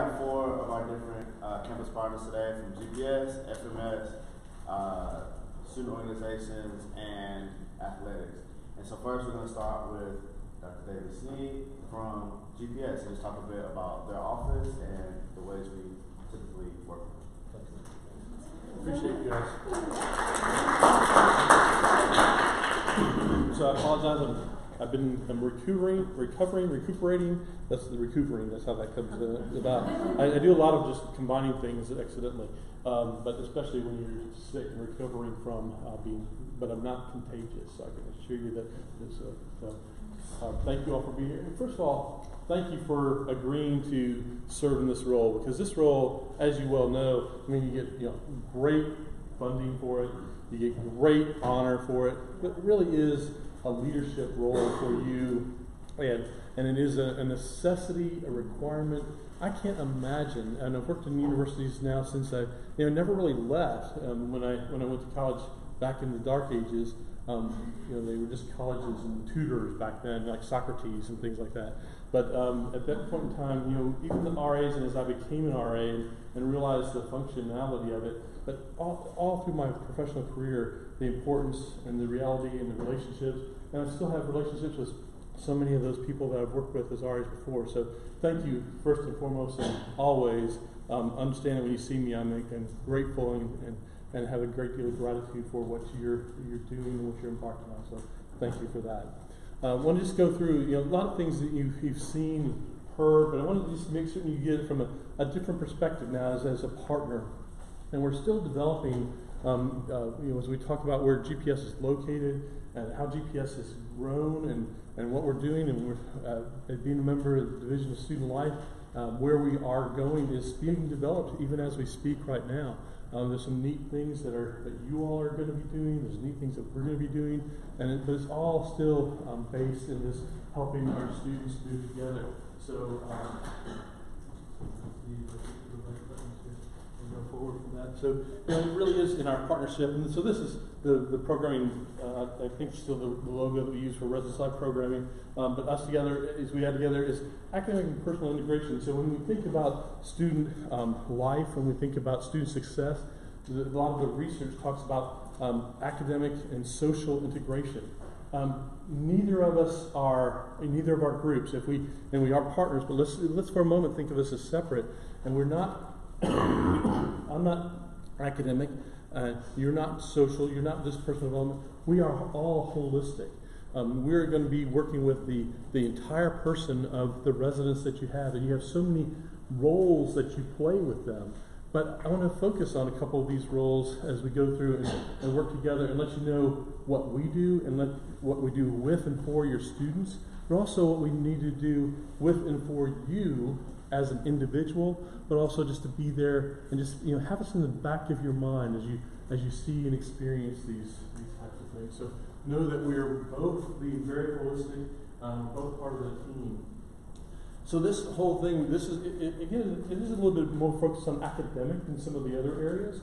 have 4 of our different campus partners today from GPS, FMS, student organizations, and athletics. And so first we're going to start with Dr. David Sneed from GPS and just talk a bit about their office and the ways we typically work with them. Appreciate you guys. So I apologize. I'm recuperating. That's the recuperating. That's how that comes about. I do a lot of just combining things accidentally, but especially when you're sick and recovering from being. But I'm not contagious. So I can assure you that. Thank you all for being here. First of all, thank you for agreeing to serve in this role, because this role, as you well know, I mean, you get great funding for it, you get great honor for it, but it really is a leadership role for you, and it is a necessity, a requirement. I can't imagine, and I've worked in universities now since I never really left. When I went to college back in the dark ages, they were just colleges and tutors back then, like Socrates and things like that. But at that point in time, even the RAs, and as I became an RA and realized the functionality of it, but all through my professional career, the importance and the reality and the relationships, and I still have relationships with so many of those people that I've worked with as RAs before. So thank you, first and foremost, and always. Understand that when you see me, I'm grateful and have a great deal of gratitude for what you're doing and what you're embarking on. So thank you for that. I want to just go through a lot of things that you've seen, heard, but I want to just make certain you get it from a different perspective now as a partner. And we're still developing, as we talk about where GPS is located and how GPS has grown and what we're doing, and we're being a member of the Division of Student Life, where we are going is being developed even as we speak right now. There's some neat things that you all are going to be doing. There's neat things that we're going to be doing, but it's all still based in this helping our students do together. So go forward from that. So it really is in our partnership, and so this is the programming. I think still the logo that we use for Residence Life programming, but us together, as we had together, is academic and personal integration. So when we think about student life, when we think about student success, a lot of the research talks about academic and social integration. Neither of our groups, we are partners, but let's for a moment think of us as separate, and we're not. I'm not academic, you're not social, you're not this personal development. We are all holistic. We're going to be working with the entire person of the residents that you have, and you have so many roles that you play with them. But I want to focus on a couple of these roles as we go through and work together and let you know what we do and what we do with and for your students, but also what we need to do with and for you as an individual, but also just to be there and just have us in the back of your mind as you see and experience these types of things. So know that we are both being very holistic, both part of the team. So this whole thing, it is a little bit more focused on academic than some of the other areas,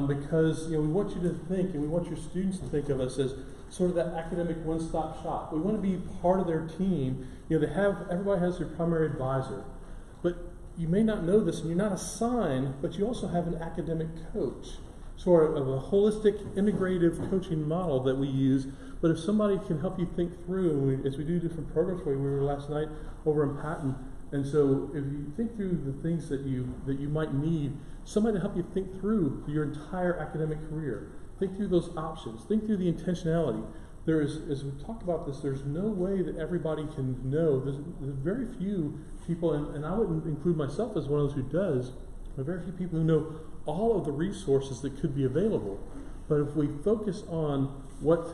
because we want you to think, and we want your students to think of us as sort of that academic one-stop shop. We want to be part of their team. Everybody has their primary advisor. But you may not know this, and you're not assigned, but you also have an academic coach, sort of a holistic, integrative coaching model that we use. But if somebody can help you think through, as we do different programs, we were last night over in Patton, and so if you think through the things that you might need, somebody to help you think through your entire academic career, think through those options, think through the intentionality. As we talk about this, there's no way that everybody can know. There's very few people, and I wouldn't include myself as one of those who does, but very few people who know all of the resources that could be available. But if we focus on what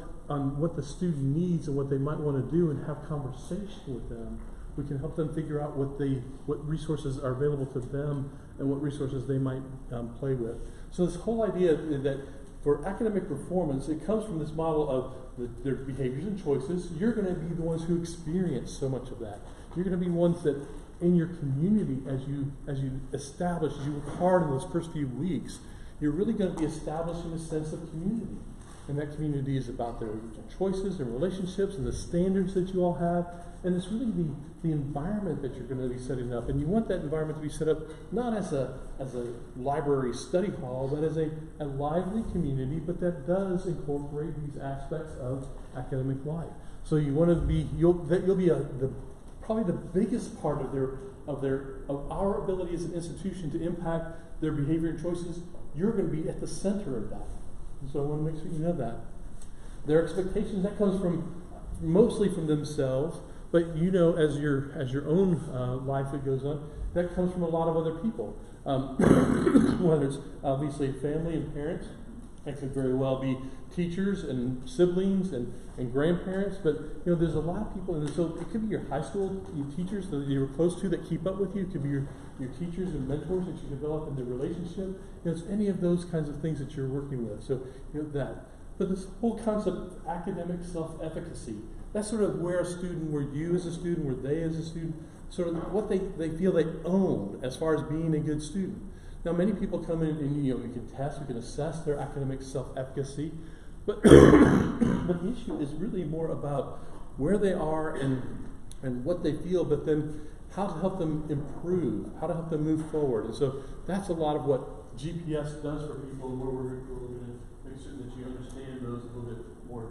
the student needs and what they might want to do and have conversation with them, we can help them figure out what resources are available to them and what resources they might play with. So this whole idea that for academic performance, it comes from this model of their behaviors and choices. You're going to be the ones who experience so much of that. You're going to be ones that in your community, as you work hard in those first few weeks, you're really going to be establishing a sense of community. and that community is about their choices and relationships and the standards that you all have. And it's really the environment that you're going to be setting up. And you want that environment to be set up not as a library study hall, but as a lively community, but that does incorporate these aspects of academic life. So you want to be, you'll be probably the biggest part of our ability as an institution to impact their behavior and choices. You're going to be at the center of that. And so I want to make sure you know that. Their expectations, that comes from mostly from themselves, but you know, as your own life that goes on, that comes from a lot of other people. Whether it's obviously family and parents, that could very well be teachers and siblings and grandparents, but you know, there's a lot of people, and so it could be your high school teachers that you were close to that keep up with you. It could be your teachers and mentors that you develop in the relationship. You know, it's any of those kinds of things that you're working with. So you know that. But this whole concept of academic self-efficacy, that's sort of where you as a student, where they as a student, sort of what they feel they own as far as being a good student. Now, many people come in and you can test, you can assess their academic self-efficacy, but the issue is really more about where they are and what they feel, but then how to help them improve, how to help them move forward. And so that's a lot of what GPS does for people, where we're going to make certain that you understand those a little bit more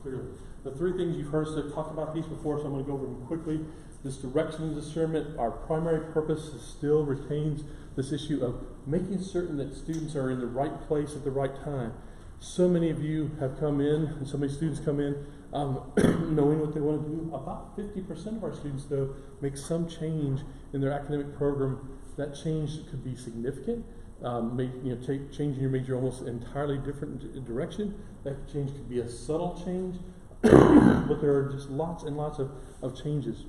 clearly. The three things you've heard us talk about these before, so I'm going to go over them quickly. This direction and discernment, our primary purpose still retains this issue of making certain that students are in the right place at the right time. So many of you have come in, and so many students come in knowing what they want to do. About 50% of our students, though, make some change in their academic program. That change could be significant. Changing your major almost entirely different direction. That change could be a subtle change, but there are just lots and lots of changes.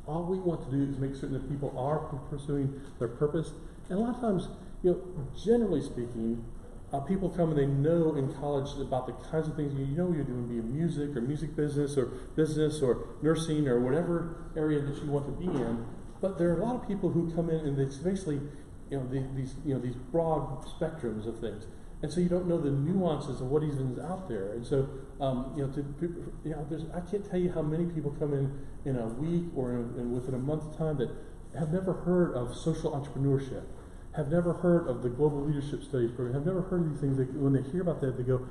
All we want to do is make certain that people are pursuing their purpose. And a lot of times, generally speaking, people come and they know in college about the kinds of things you're doing, be it music or music business or nursing or whatever area that you want to be in. But there are a lot of people who come in and it's basically these broad spectrums of things. And so you don't know the nuances of what even is out there. And so, I can't tell you how many people come in a week or within a month's time that have never heard of social entrepreneurship, have never heard of the Global Leadership Studies program, have never heard of these things. When they hear about that, they go,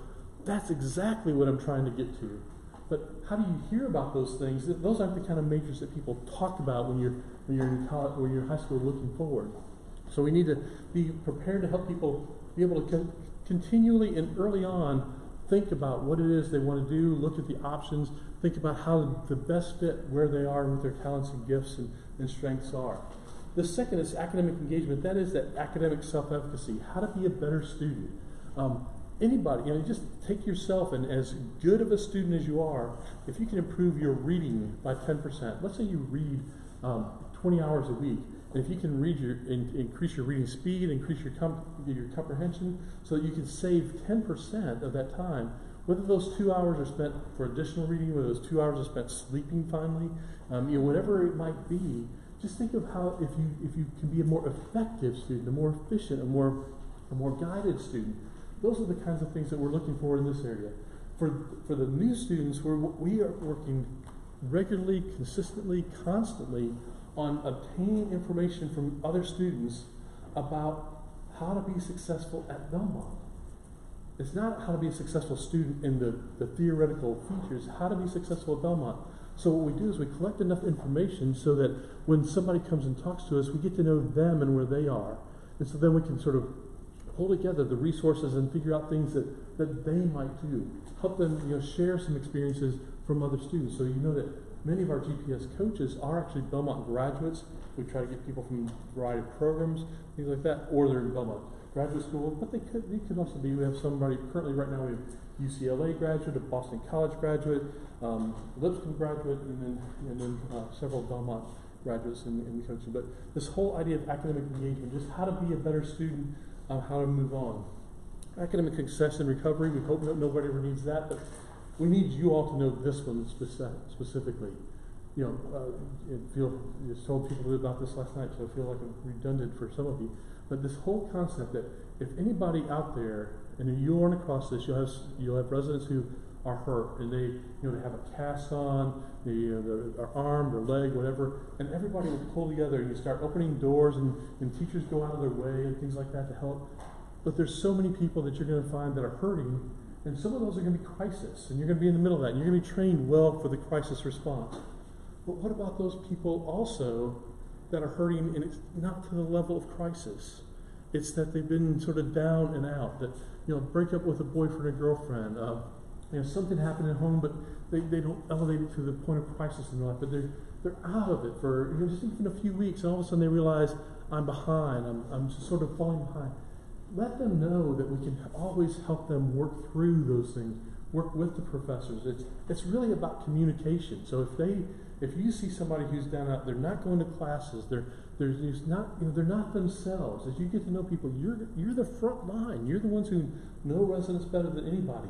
that's exactly what I'm trying to get to. But how do you hear about those things? Those aren't the kind of majors that people talk about when you're in college, when you're in high school looking forward. So we need to be prepared to help people be able to continually and early on think about what it is they want to do, look at the options, think about how to best fit where they are and what their talents and gifts and strengths are. The second is academic engagement. That is that academic self-efficacy, how to be a better student. Anybody, just take yourself, and as good of a student as you are, if you can improve your reading by 10%, let's say you read 20 hours a week, and if you can increase your reading speed, increase your comprehension, so that you can save 10% of that time, whether those 2 hours are spent for additional reading, whether those 2 hours are spent sleeping finally, whatever it might be, just think of how if you can be a more effective student, a more efficient, a more guided student. Those are the kinds of things that we're looking for in this area. For the new students, we are working regularly, consistently, constantly on obtaining information from other students about how to be successful at Belmont. It's not how to be a successful student in the theoretical features, how to be successful at Belmont. So what we do is we collect enough information so that when somebody comes and talks to us, we get to know them and where they are. And so then we can sort of pull together the resources and figure out things that they might do. Help them share some experiences from other students. So you know that many of our GPS coaches are actually Belmont graduates. We try to get people from a variety of programs, things like that, or they're in Belmont graduate school. But they could also be. We have somebody currently right now. We have UCLA graduate, a Boston College graduate, Lipscomb graduate, and then several Belmont graduates in the coaching. But this whole idea of academic engagement, just how to be a better student, how to move on. Academic success and recovery. We hope that nobody ever needs that, but we need you all to know this one specifically. I just told people about this last night, so I feel like I'm redundant for some of you. But this whole concept that if anybody out there and you'll run across this. You'll have residents who are hurt, and they have a cast on, their arm, their leg, whatever, and everybody will pull together, and you start opening doors, and teachers go out of their way and things like that to help. But there's so many people that you're going to find that are hurting, and some of those are going to be crisis, and you're going to be in the middle of that, and you're going to be trained well for the crisis response. But what about those people also that are hurting, and it's not to the level of crisis? It's that they've been sort of down and out, that break up with a boyfriend or girlfriend, something happened at home, but they don't elevate it to the point of crisis in their life, but they're out of it for just even a few weeks, and all of a sudden they realize, I'm behind, I'm just sort of falling behind. Let them know that we can always help them work through those things, work with the professors. It's really about communication. So if you see somebody who's down out, they're not going to classes, they're not themselves. As you get to know people, you're the front line. You're the ones who know residents better than anybody.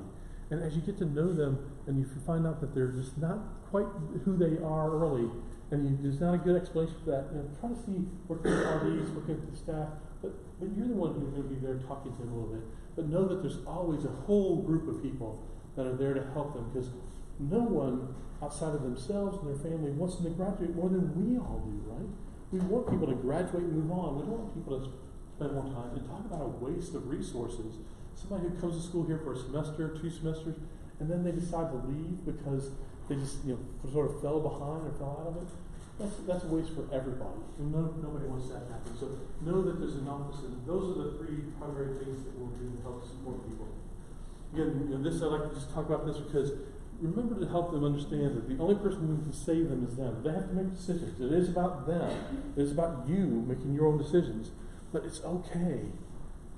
And as you get to know them, and you find out that they're just not quite who they are early, and there's not a good explanation for that, try to see working with RDs, working with the staff, but you're the one who's going to be there talking to them a little bit. But know that there's always a whole group of people that are there to help them, because no one outside of themselves and their family wants them to graduate more than we all do, right? We want people to graduate and move on. We don't want people to spend more time. And talk about a waste of resources. Somebody who comes to school here for a semester, 2 semesters, and then they decide to leave because they just sort of fell behind or fell out of it. That's a waste for everybody. And nobody wants that to happen. So know that there's an office, and those are the 3 primary things that we'll do to help support people. Again, I'd like to just talk about this because remember to help them understand that the only person who can save them is them. They have to make decisions. It is about them. It is about you making your own decisions. But it's okay.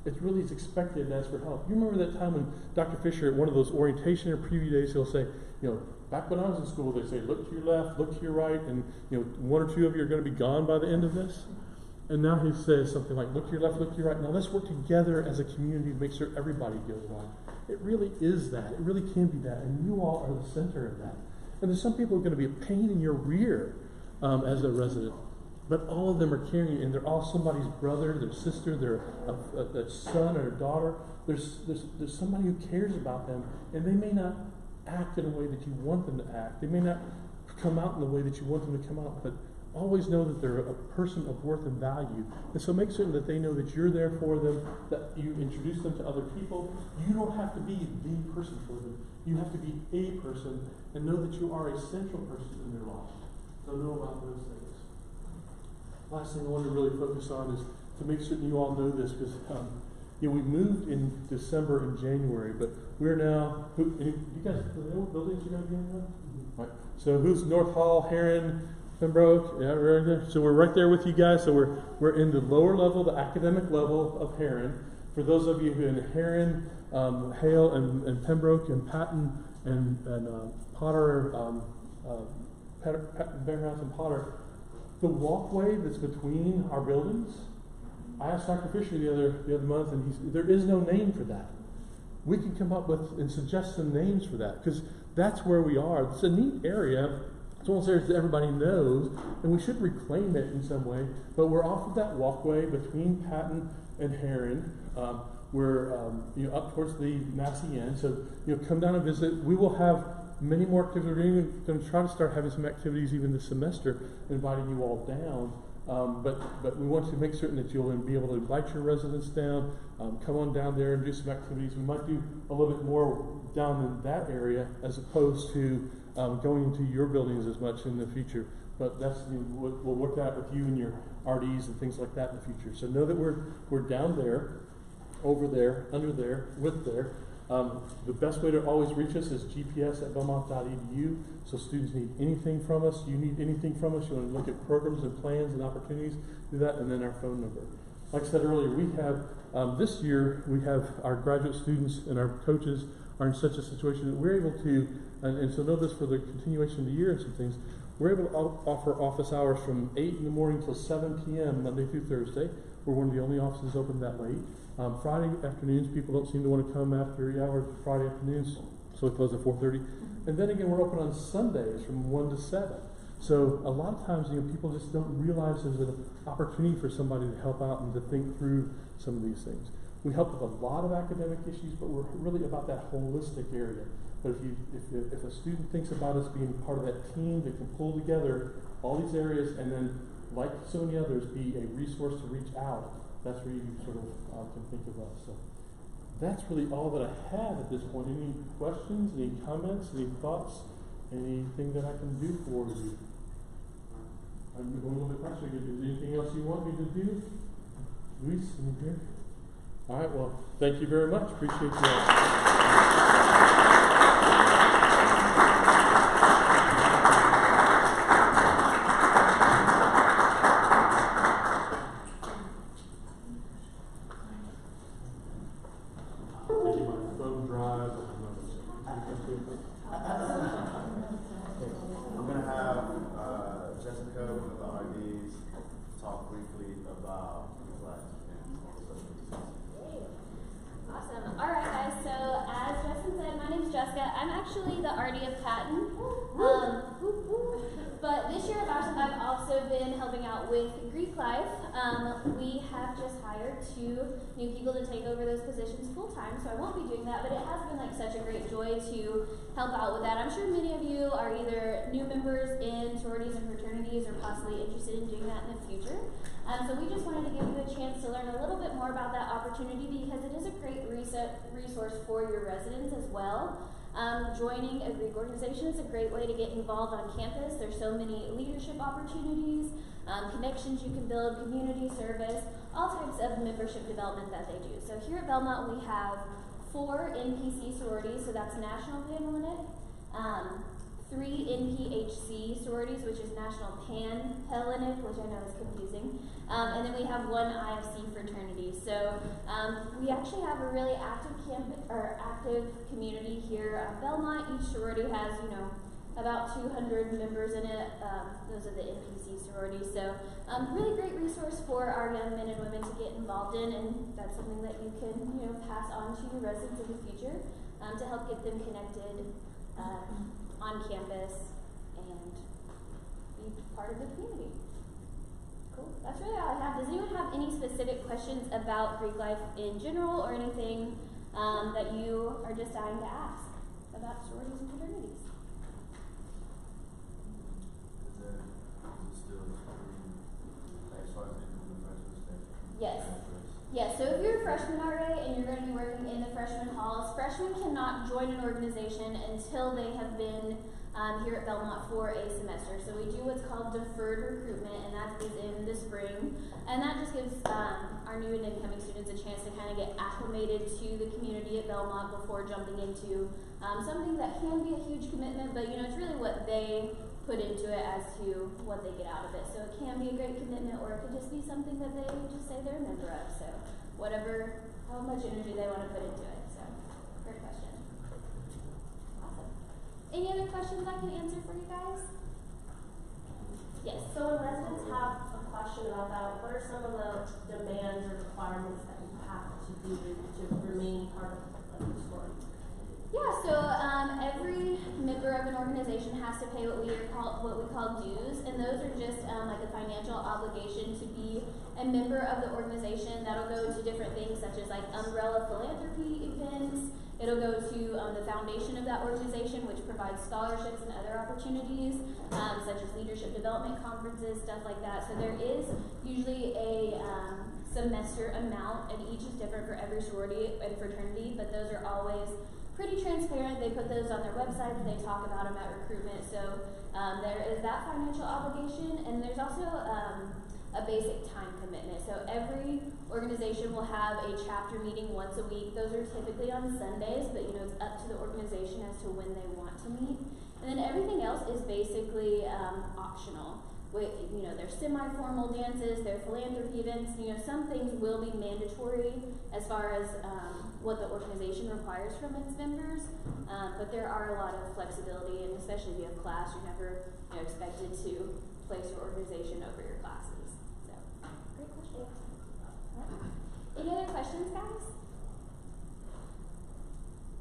It really is expected and ask for help. You remember that time when Dr. Fisher, at one of those orientation or preview days, he'll say, back when I was in school, they'd say, look to your left, look to your right, and 1 or 2 of you are going to be gone by the end of this. And now he says something like, look to your left, look to your right. Now let's work together as a community to make sure everybody goes along. It really is that. It really can be that. And you all are the center of that. And there's some people who are going to be a pain in your rear as a resident. But all of them are carrying it, and they're all somebody's brother, their sister, their a son or a daughter. There's somebody who cares about them, and they may not act in a way that you want them to act. They may not come out in the way that you want them to come out, but always know that they're a person of worth and value. And so make certain that they know that you're there for them, that you introduce them to other people. You don't have to be the person for them. You have to be a person, and know that you are a central person in their life. So know about those things. Last thing I want to really focus on is to make certain you all know this, because we moved in December and January, but we're now. You guys know what buildings you're going to be in now? Mm-hmm. Right. So who's North Hall, Heron, Pembroke? Yeah, we're right there. So we're right there with you guys. So we're in the lower level, the academic level of Heron. For those of you who are in Heron, Hale, and Pembroke, and Patton, and Potter, Bearhouse and Potter. The walkway that's between our buildings, I asked Dr. Fisher the other month, and he said, there is no name for that. We can come up with and suggest some names for that, because that's where we are. It's a neat area. It's one of those areas that everybody knows, and we should reclaim it in some way. But we're off of that walkway between Patton and Heron. We're up towards the Massey end. So come down and visit. We will have many more activities. We're even going to try to start having some activities even this semester, inviting you all down. But we want to make certain that you'll be able to invite your residents down, come on down there and do some activities. We might do a little bit more down in that area as opposed to going into your buildings as much in the future. But that's we'll work that with you and your RDs and things like that in the future. So know that we're down there, over there, under there, with there. The best way to always reach us is gps@belmont.edu. So students need anything from us, you need anything from us, you want to look at programs and plans and opportunities, do that, and then our phone number. Like I said earlier, we have, this year, we have our graduate students and our coaches are in such a situation that we're able to, and so know this for the continuation of the year and some things, we're able to offer office hours from 8 in the morning till 7 p.m. Monday through Thursday. We're one of the only offices open that late. Friday afternoons, people don't seem to want to come after hours Friday afternoons, so we close at 4:30. And then again, we're open on Sundays from 1 to 7. So a lot of times, people just don't realize there's an opportunity for somebody to help out and to think through some of these things. We help with a lot of academic issues, but we're really about that holistic area. But if a student thinks about us being part of that team that can pull together all these areas and then, like so many others, be a resource to reach out, that's where you sort of can think of us. So that's really all that I have at this point. Any questions, any comments, any thoughts, anything that I can do for you? I'm going a little bit faster. Is there anything else you want me to do? Luis, in here? All right, well, thank you very much. Appreciate you all. I'm going to have Jessica, one of the RDs, talk briefly about Black Awesome. All right, guys. So as Justin said, my name is Jessica. I'm actually the RD of Patton. But this year I've also been helping out with Greek Life. We have just hired 2 new people to take over those positions full time, so I won't be doing that. But it has been like such a great joy to help out with that. I'm sure many of you are either new members in sororities and fraternities or possibly interested in doing that in the future. So we just wanted to give you a chance to learn a little bit more about that opportunity because it is a great resource for your residents as well. Joining a Greek organization is a great way to get involved on campus. There's so many leadership opportunities, connections you can build, community service, all types of membership development that they do. So here at Belmont we have 4 NPC sororities, so that's National Panhellenic, 3 NPHC sororities, which is National Panhellenic, which I know is confusing, and then we have 1 IFC fraternity. So we actually have a really active community here at Belmont. Each sorority has, about 200 members in it. Those are the NPC sororities. So really great resource for our young men and women to get involved in, and that's something that you can, pass on to your residents in the future to help get them connected on campus and be part of the community. Cool. That's really all I have. Does anyone have any specific questions about Greek life in general or anything that you are just dying to ask about sororities and fraternities? Yes. Yes, so if you're a freshman RA and you're going to be working in the freshman halls, freshmen cannot join an organization until they have been here at Belmont for a semester. So we do what's called deferred recruitment, and that is in the spring. And that just gives our new and incoming students a chance to kind of get acclimated to the community at Belmont before jumping into something that can be a huge commitment, but it's really what they put into it as to what they get out of it. So it can be a great commitment, or it could just be something that they just say they're a member of. So how much energy they want to put into it. So great question. Awesome. Any other questions I can answer for you guys? Yes. So when residents have a question about that, what are some of the demands or requirements that you have to do to remain part of the sorority? Yeah, so every member of an organization has to pay what we call dues, and those are just like a financial obligation to be a member of the organization. That'll go to different things such as like umbrella philanthropy events. It'll go to the foundation of that organization, which provides scholarships and other opportunities, such as leadership development conferences, stuff like that. So there is usually a semester amount, and each is different for every sorority and fraternity, but those are always pretty transparent. They put those on their websites. They talk about them at recruitment. So there is that financial obligation, and there's also a basic time commitment. So every organization will have a chapter meeting once a week. Those are typically on Sundays, but it's up to the organization as to when they want to meet. And then everything else is basically optional. There's semi-formal dances, there are philanthropy events. Some things will be mandatory as far as what the organization requires from its members, but there are a lot of flexibility, and especially if you have class, you're never expected to place your organization over your classes. So, great question. Right. Any other questions, guys?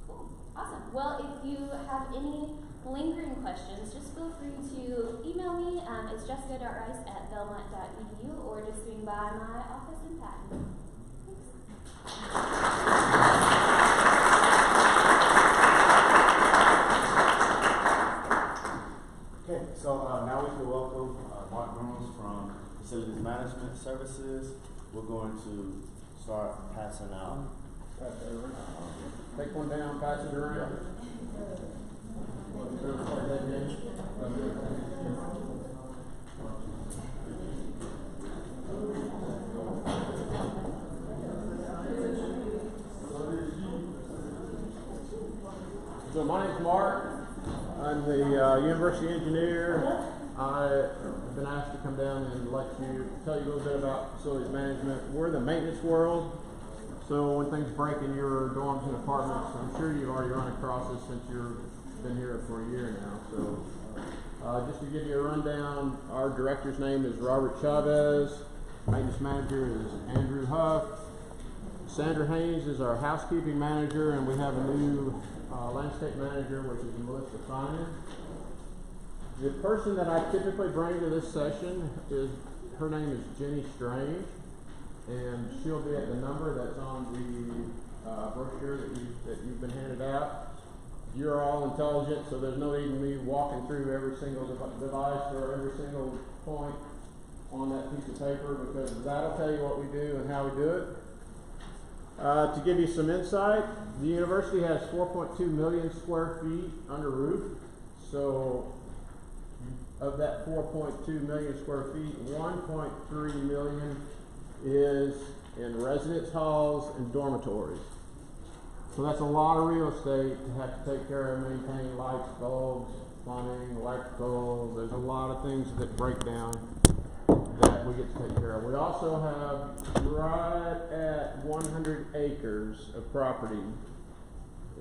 Cool. Awesome. Well, if you have any lingering questions, just feel free to email me. It's jessica.rice@belmont.edu, or just swing by my office in Patton. Thanks. facilities management services. We're going to start passing out. Pass it around. Take one down, pass it around. So my name's Mark. I'm the university engineer. I've been asked to come down and tell you a little bit about facilities management. We're the maintenance world. So when things break in your dorms and apartments, I'm sure you've already run across this since you've been here for a year now. So just to give you a rundown, our director's name is Robert Chavez. Maintenance manager is Andrew Huff. Sandra Haynes is our housekeeping manager, and we have a new landscape manager, which is Melissa Simon. The person that I typically bring to this session her name is Jenny Strange, and she'll be at the number that's on the brochure that you've been handed out. You're all intelligent, so there's no need in me walking through every single device or every single point on that piece of paper, because that'll tell you what we do and how we do it. To give you some insight, the university has 4.2 million square feet under roof. So of that 4.2 million square feet, 1.3 million is in residence halls and dormitories. So that's a lot of real estate to have to take care of, maintain lights, bulbs, plumbing, electrical. There's a lot of things that break down that we get to take care of. We also have right at 100 acres of property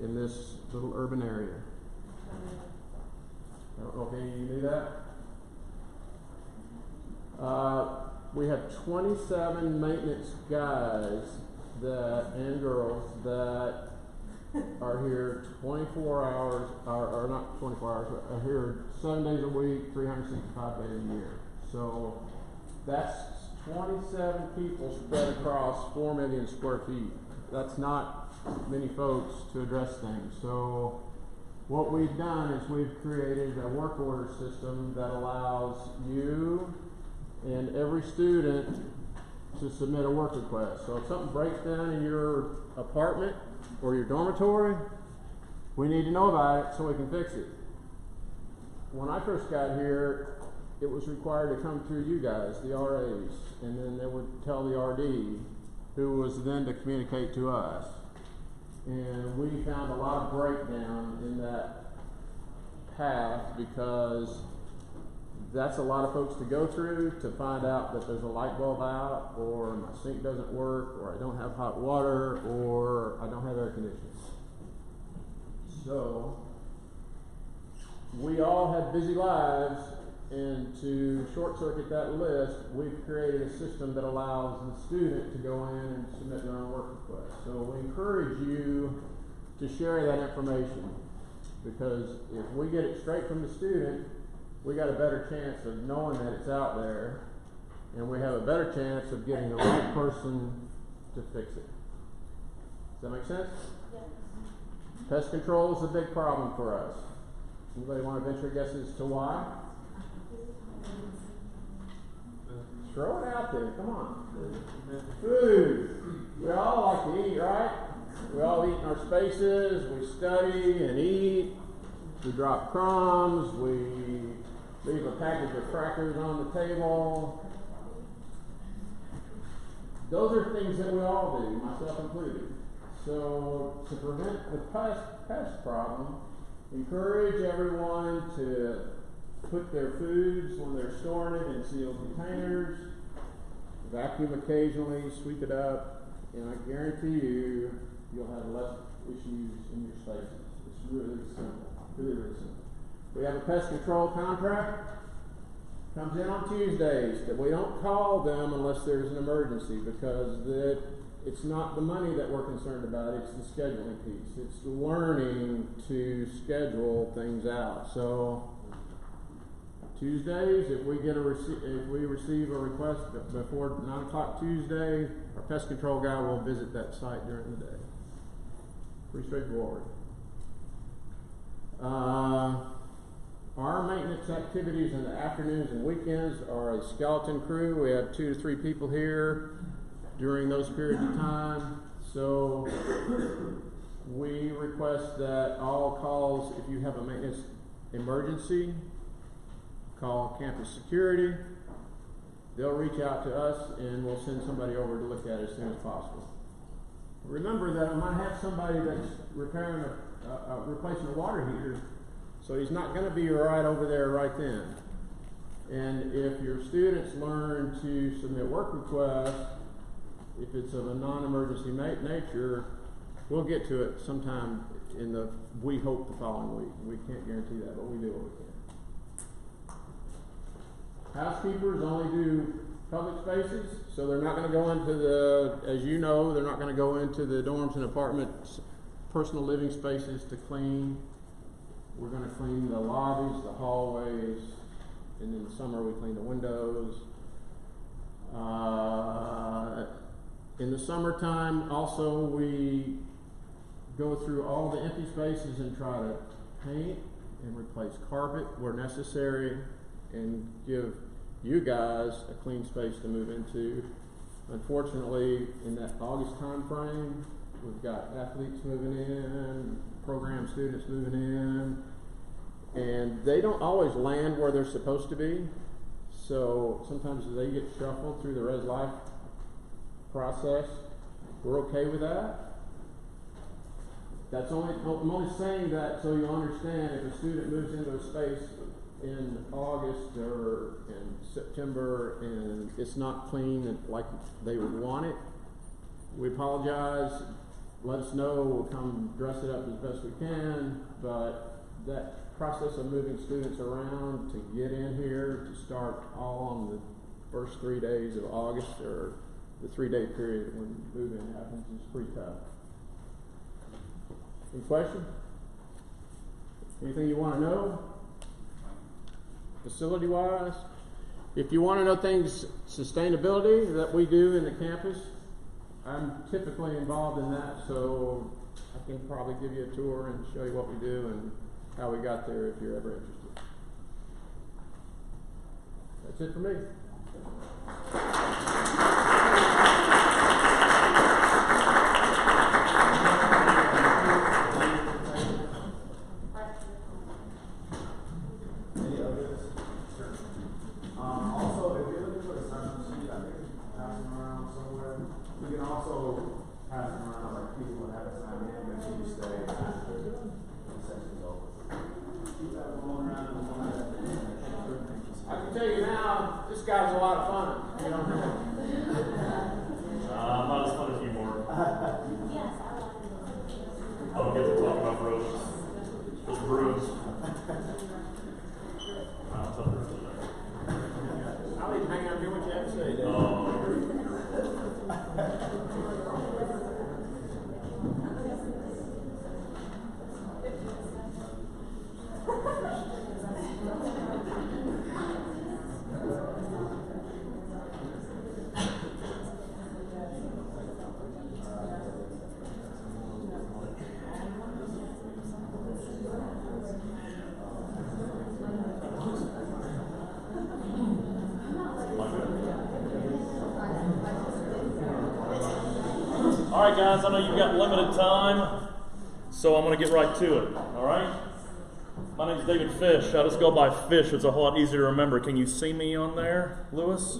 in this little urban area. I don't know if any of you knew that. We have 27 maintenance guys and girls that are here 24 hours, or not 24 hours, but are here 7 days a week, 365 days a year. So that's 27 people spread across 4 million square feet. That's not many folks to address things. So what we've done is we've created a work order system that allows you and every student to submit a work request. So if something breaks down in your apartment or your dormitory, we need to know about it so we can fix it. When I first got here, it was required to come through you guys, the RAs, and then they would tell the RD, who was then to communicate to us. And we found a lot of breakdown in that path, because that's a lot of folks to go through to find out that there's a light bulb out, or my sink doesn't work, or I don't have hot water, or I don't have air conditioning. So we all have busy lives, and to short circuit that list, we've created a system that allows the student to go in and submit their own work request. So we encourage you to share that information, because if we get it straight from the student, we got a better chance of knowing that it's out there, and we have a better chance of getting the right person to fix it. Does that make sense? Yes. Pest control is a big problem for us. Anybody want to venture guesses to why? Throw it out there, come on. Food. We all like to eat, right? We all eat in our spaces, we study and eat, we drop crumbs, we leave a package of crackers on the table. Those are things that we all do, myself included. So to prevent the pest problem, encourage everyone to put their foods when they're storing it in sealed containers, vacuum occasionally, sweep it up, and I guarantee you'll have less issues in your spaces. It's really simple, really, really simple. We have a pest control contract, comes in on Tuesdays, that we don't call them unless there's an emergency, because it's not the money that we're concerned about, it's the scheduling piece. It's learning to schedule things out. So Tuesdays, if we receive a request before 9 o'clock Tuesday, our pest control guy will visit that site during the day. Pretty straightforward. Our maintenance activities in the afternoons and weekends are a skeleton crew. We have 2 to 3 people here during those periods of time. So we request that all calls, if you have a maintenance emergency, call campus security. They'll reach out to us and we'll send somebody over to look at it as soon as possible. Remember that I might have somebody that's repairing replacing a water heater, so he's not going to be right over there right then. And if your students learn to submit work requests, if it's of a non-emergency nature, we'll get to it sometime we hope the following week. We can't guarantee that, but we do what we can. Housekeepers only do public spaces, so they're not going to go into as you know, they're not going to go into the dorms and apartments, personal living spaces to clean. We're going to clean the lobbies, the hallways, and in the summer we clean the windows. In the summertime, also, we go through all the empty spaces and try to paint and replace carpet where necessary and give you guys a clean space to move into. Unfortunately, in that August time frame, we've got athletes moving in, program students moving in, and they don't always land where they're supposed to be. So sometimes they get shuffled through the Res Life process. We're okay with that. I'm only saying that so you understand if a student moves into a space in August or in September and it's not clean like they would want it, we apologize. Let us know. We'll come dress it up as best we can. But that process of moving students around to get in here to start all on the first 3 days of August or the 3-day period when move-in happens is pretty tough. Any questions? Anything you want to know? Facility-wise? If you want to know things, sustainability that we do in the campus, I'm typically involved in that, so I can probably give you a tour and show you what we do and how we got there if you're ever interested. That's it for me. Any others? Also, if you're looking for the sign-up sheet, I think pass them around somewhere. We can also pass them around like people would have to sign in, make sure you stay after the session's over. Keep that going around and going around. I can tell you now, this guy's a lot of fun. You know? Not as fun as you, Mark. Yes, I like it. I don't get to talk about Bruins. Those Bruins. I'll tell the rest of that. I'll even hang out here what you have to say, Dave. All right, guys, I know you've got limited time, so I'm going to get right to it, all right? My name's David Fish. I just go by Fish. It's a whole lot easier to remember. Can you see me on there, Lewis?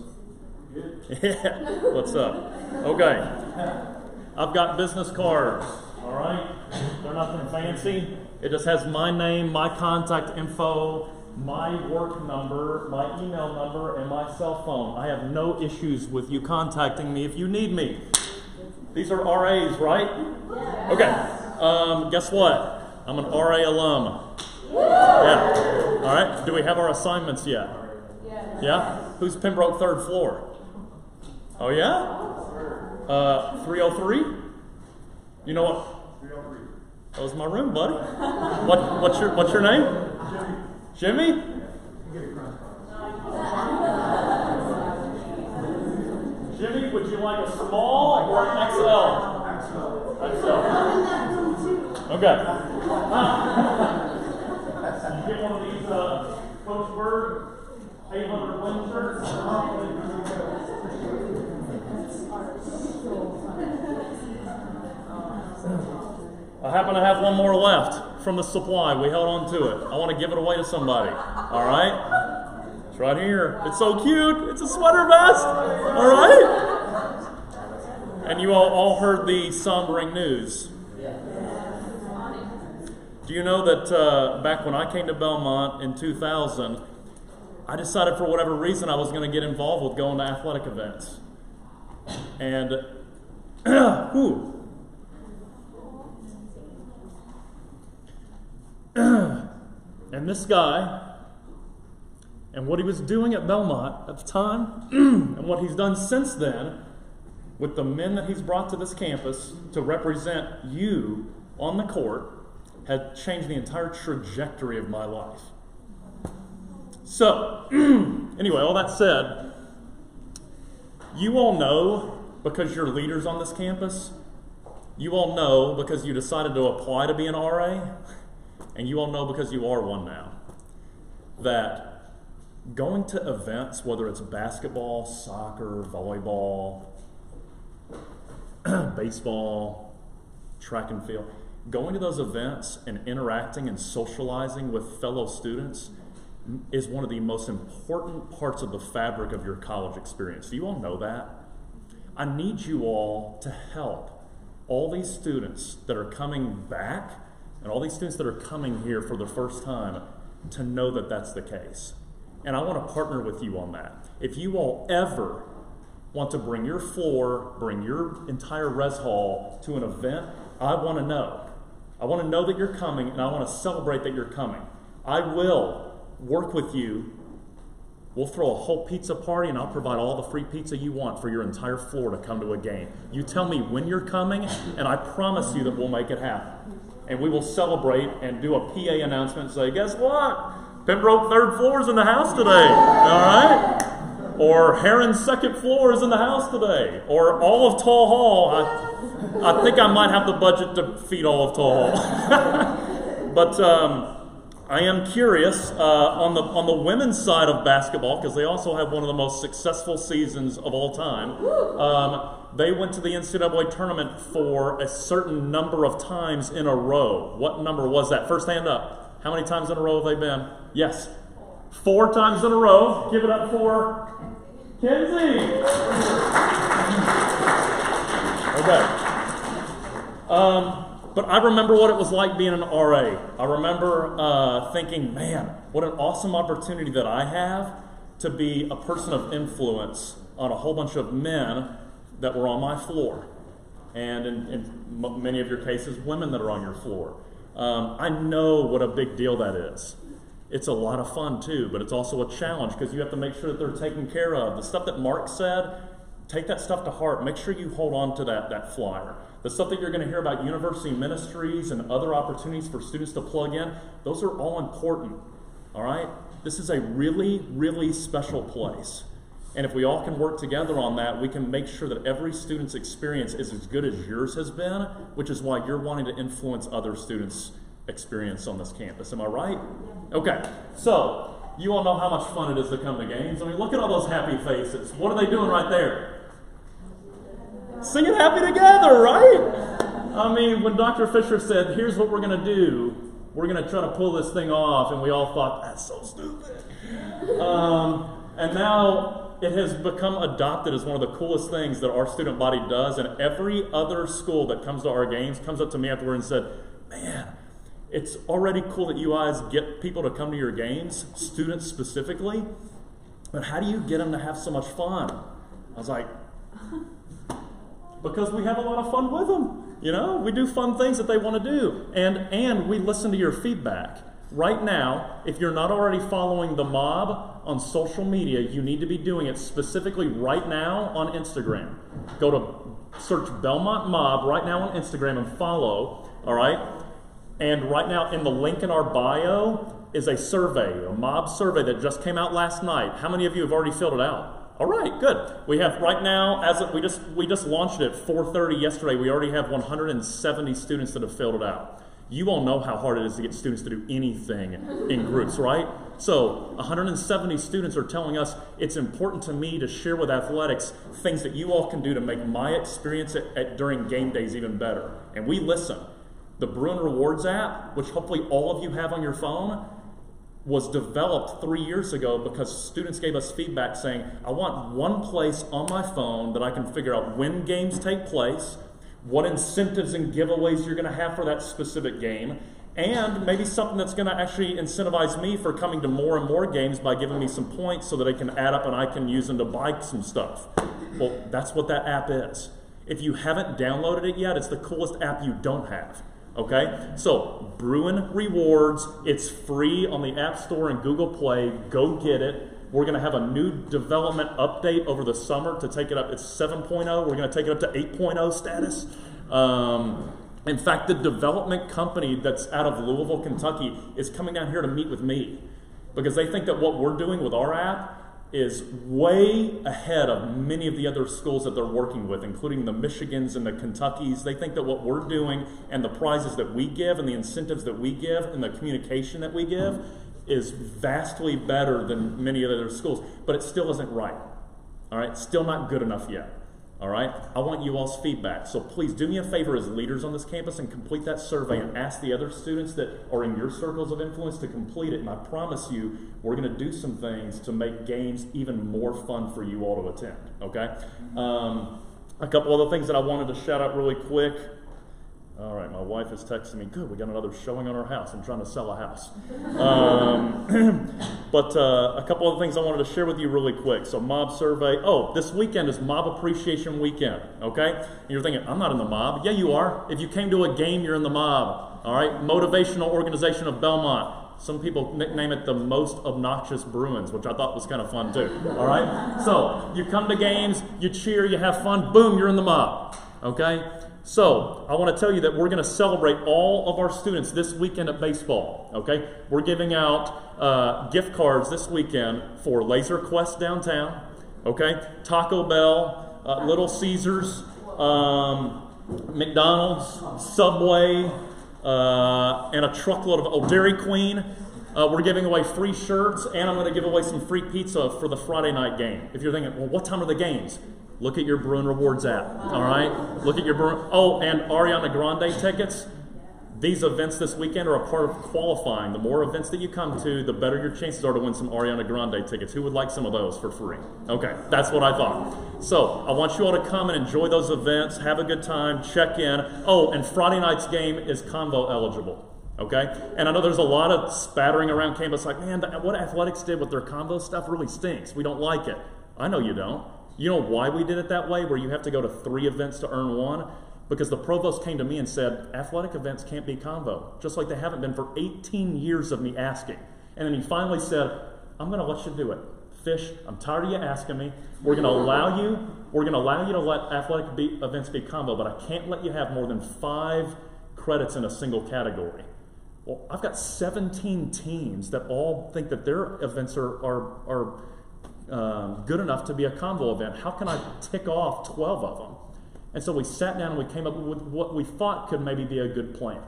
Yeah. What's up? Okay. I've got business cards, all right? They're nothing fancy. It just has my name, my contact info, my work number, my email number, and my cell phone. I have no issues with you contacting me if you need me. These are RAs, right? Okay. Guess what? I'm an RA alum. Yeah. All right. Do we have our assignments yet? Yeah? Who's Pembroke third floor? Oh, yeah? 303? You know what? 303. That was my room, buddy. What's your name? Jimmy? Jimmy, would you like a small or an XL? XL. Okay. You get one of these Fredericksburg, 800 Winchurch. I happen to have one more left from the supply. We held on to it. I want to give it away to somebody. All right? It's right here. It's so cute. It's a sweater vest. All right? And you all heard the sombering news. Do you know that back when I came to Belmont in 2000, I decided for whatever reason I was going to get involved with going to athletic events. And, and this guy, and what he was doing at Belmont at the time, and what he's done since then, with the men that he's brought to this campus to represent you on the court, had changed the entire trajectory of my life. So, anyway, all that said, you all know, because you're leaders on this campus, you all know because you decided to apply to be an RA, and you all know because you are one now, that going to events, whether it's basketball, soccer, volleyball, baseball, track and field, going to those events and interacting and socializing with fellow students is one of the most important parts of the fabric of your college experience. Do you all know that? I need you all to help all these students that are coming back and all these students that are coming here for the first time to know that that's the case. And I want to partner with you on that. If you all ever want to bring your floor, bring your entire res hall to an event, I want to know. I want to know that you're coming, and I want to celebrate that you're coming. I will work with you. We'll throw a whole pizza party, and I'll provide all the free pizza you want for your entire floor to come to a game. You tell me when you're coming, and I promise you that we'll make it happen. And we will celebrate and do a PA announcement and say, guess what? Pembroke 3rd floor is in the house today. All right? Or Heron's 2nd floor is in the house today. Or all of Tall Hall. I think I might have the budget to feed all of Tall Hall. But I am curious on the women's side of basketball, because they also have one of the most successful seasons of all time. They went to the NCAA tournament for a certain number of times in a row. What number was that? First hand up. How many times in a row have they been? Yes. 4 times in a row. Give it up for Kenzie. Okay. But I remember what it was like being an RA. I remember thinking, man, what an awesome opportunity that I have to be a person of influence on a whole bunch of men that were on my floor. And in many of your cases, women that are on your floor. I know what a big deal that is. It's a lot of fun too, but it's also a challenge because you have to make sure that they're taken care of. The stuff that Mark said, take that stuff to heart. Make sure you hold on to that flyer. The stuff that you're going to hear about university ministries and other opportunities for students to plug in, those are all important, all right? This is a really, really special place. And if we all can work together on that, we can make sure that every student's experience is as good as yours has been, which is why you're wanting to influence other students' experience on this campus. Am I right? Okay, so you all know how much fun it is to come to games. I mean, look at all those happy faces. What are they doing right there? Singing happy together, right? I mean, when Dr. Fisher said, here's what we're going to do, we're going to try to pull this thing off, and we all thought, that's so stupid. And now it has become adopted as one of the coolest things that our student body does, and every other school that comes to our games comes up to me afterward and said, man, it's already cool that you guys get people to come to your games, students specifically, but how do you get them to have so much fun? I was like, because we have a lot of fun with them. You know, we do fun things that they want to do. And we listen to your feedback. Right now, if you're not already following the mob on social media, you need to be doing it specifically right now on Instagram. Go to search Belmont Mob right now on Instagram and follow, all right? And right now in the link in our bio is a survey, a mob survey that just came out last night. How many of you have already filled it out? All right, good. We have right now, we just launched it at 4:30 yesterday. We already have 170 students that have filled it out. You all know how hard it is to get students to do anything in groups, right? So 170 students are telling us it's important to me to share with athletics things that you all can do to make my experience during game days even better. And we listen. The Bruin Rewards app, which hopefully all of you have on your phone, was developed 3 years ago because students gave us feedback saying, I want one place on my phone that I can figure out when games take place, what incentives and giveaways you're going to have for that specific game, and maybe something that's going to actually incentivize me for coming to more and more games by giving me some points so that I can add up and I can use them to buy some stuff. Well, that's what that app is. If you haven't downloaded it yet, it's the coolest app you don't have. Okay, so Bruin Rewards, it's free on the App Store and Google Play. Go get it. We're going to have a new development update over the summer to take it up. It's 7.0. We're going to take it up to 8.0 status. In fact, the development company that's out of Louisville, Kentucky, is coming down here to meet with me because they think that what we're doing with our app is way ahead of many of the other schools that they're working with, including the Michigans and the Kentuckys. They think that what we're doing and the prizes that we give and the incentives that we give and the communication that we give is vastly better than many of the other schools, but it still isn't right. All right, still not good enough yet. All right, I want you all's feedback. So please do me a favor as leaders on this campus and complete that survey and ask the other students that are in your circles of influence to complete it. And I promise you, we're going to do some things to make games even more fun for you all to attend. Okay. A couple other things that I wanted to shout out really quick. All right, my wife is texting me, good, we got another showing on our house. I'm trying to sell a house. But a couple other things I wanted to share with you really quick. So mob survey. Oh, this weekend is Mob Appreciation Weekend, okay? And you're thinking, I'm not in the mob. Yeah, you are. If you came to a game, you're in the mob, all right? Motivational Organization of Belmont. Some people nickname it the most obnoxious Bruins, which I thought was kind of fun too, all right? So you come to games, you cheer, you have fun, boom, you're in the mob, okay? So, I want to tell you that we're going to celebrate all of our students this weekend at baseball, okay? We're giving out gift cards this weekend for Laser Quest downtown, okay? Taco Bell, Little Caesars, McDonald's, Subway, and a truckload of Dairy Queen. We're giving away free shirts, and I'm going to give away some free pizza for the Friday night game. If you're thinking, well, what time are the games? Look at your Bruin Rewards app, all right? Look at your Bruin. Oh, and Ariana Grande tickets. These events this weekend are a part of qualifying. The more events that you come to, the better your chances are to win some Ariana Grande tickets. Who would like some of those for free? Okay, that's what I thought. So I want you all to come and enjoy those events, have a good time, check in. Oh, and Friday night's game is Convo eligible. Okay? And I know there's a lot of spattering around campus like, man, what athletics did with their Convo stuff really stinks. We don't like it. I know you don't. You know why we did it that way, where you have to go to 3 events to earn 1? Because the provost came to me and said, athletic events can't be Convo, just like they haven't been for 18 years of me asking. And then he finally said, I'm going to let you do it. Fish, I'm tired of you asking me. We're going to allow you to let athletic events be Convo, but I can't let you have more than 5 credits in a single category. Well, I've got 17 teams that all think that their events are good enough to be a Convo event. How can I tick off 12 of them? And so we sat down and we came up with what we thought could maybe be a good plan.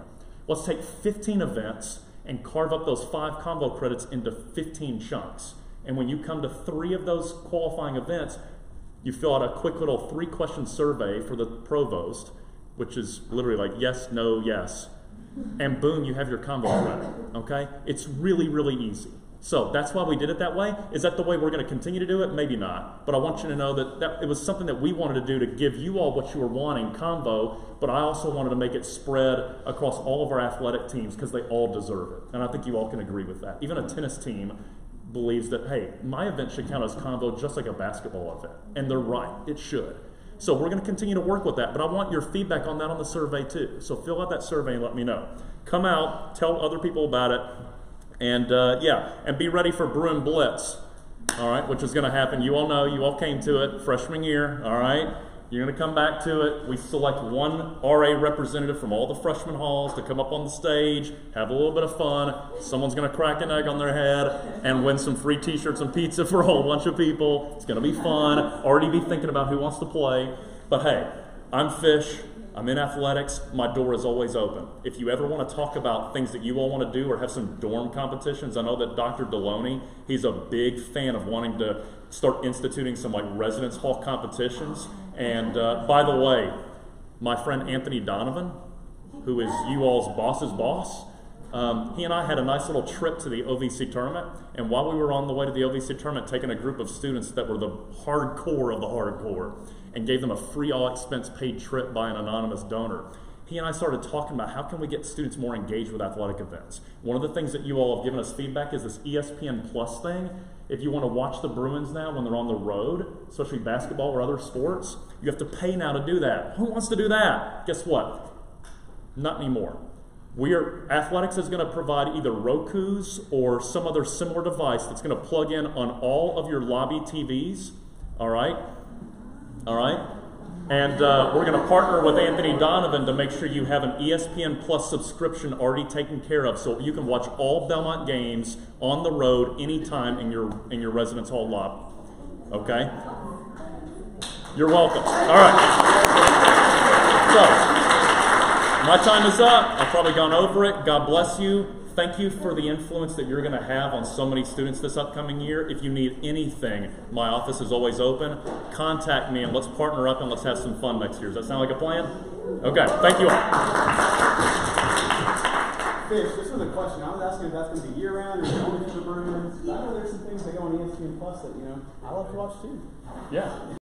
Let's take 15 events and carve up those 5 Convo credits into 15 chunks. And when you come to 3 of those qualifying events, you fill out a quick little 3-question survey for the provost, which is literally like yes, no, yes. And boom, you have your Convo credit, okay? It's really, really easy. So that's why we did it that way. Is that the way we're going to continue to do it? Maybe not. But I want you to know that it was something that we wanted to do to give you all what you were wanting, Convo, but I also wanted to make it spread across all of our athletic teams because they all deserve it. And I think you all can agree with that. Even a tennis team believes that, hey, my event should count as Convo just like a basketball event. And they're right. It should. So we're going to continue to work with that, but I want your feedback on that on the survey too. So fill out that survey and let me know. Come out, tell other people about it. And and be ready for Bruin Blitz, all right, which is going to happen. You all know, you all came to it freshman year, all right? You're going to come back to it. We select one RA representative from all the freshman halls to come up on the stage, have a little bit of fun. Someone's going to crack an egg on their head and win some free t-shirts and pizza for a whole bunch of people. It's going to be fun. Already be thinking about who wants to play. But hey, I'm Fish. I'm in athletics. My door is always open. If you ever want to talk about things that you all want to do or have some dorm competitions, I know that Dr. Deloney, he's a big fan of wanting to start instituting some like residence hall competitions. And by the way, my friend Anthony Donovan, who is you all's boss's boss, he and I had a nice little trip to the OVC tournament, and while we were on the way to the OVC tournament, taking a group of students that were the hardcore of the hardcore, and gave them a free all-expense paid trip by an anonymous donor. He and I started talking about how can we get students more engaged with athletic events. One of the things that you all have given us feedback is this ESPN Plus thing. If you want to watch the Bruins now when they're on the road, especially basketball or other sports, you have to pay now to do that. Who wants to do that? Guess what? Not anymore. Athletics is going to provide either Roku's or some other similar device that's going to plug in on all of your lobby TVs. All right? And we're going to partner with Anthony Donovan to make sure you have an ESPN Plus subscription already taken care of, so you can watch all Belmont games on the road anytime in your residence hall lobby. Okay? You're welcome. All right. So, my time is up. I've probably gone over it. God bless you. Thank you for the influence that you're going to have on so many students this upcoming year. If you need anything, my office is always open. Contact me and let's partner up and let's have some fun next year. Does that sound like a plan? Okay. Thank you all. Fish, this was a question. I was asking if that's going to be year-round or only in the Bruins. I know there's some things that go on ESPN Plus that, I love to watch too. Yeah.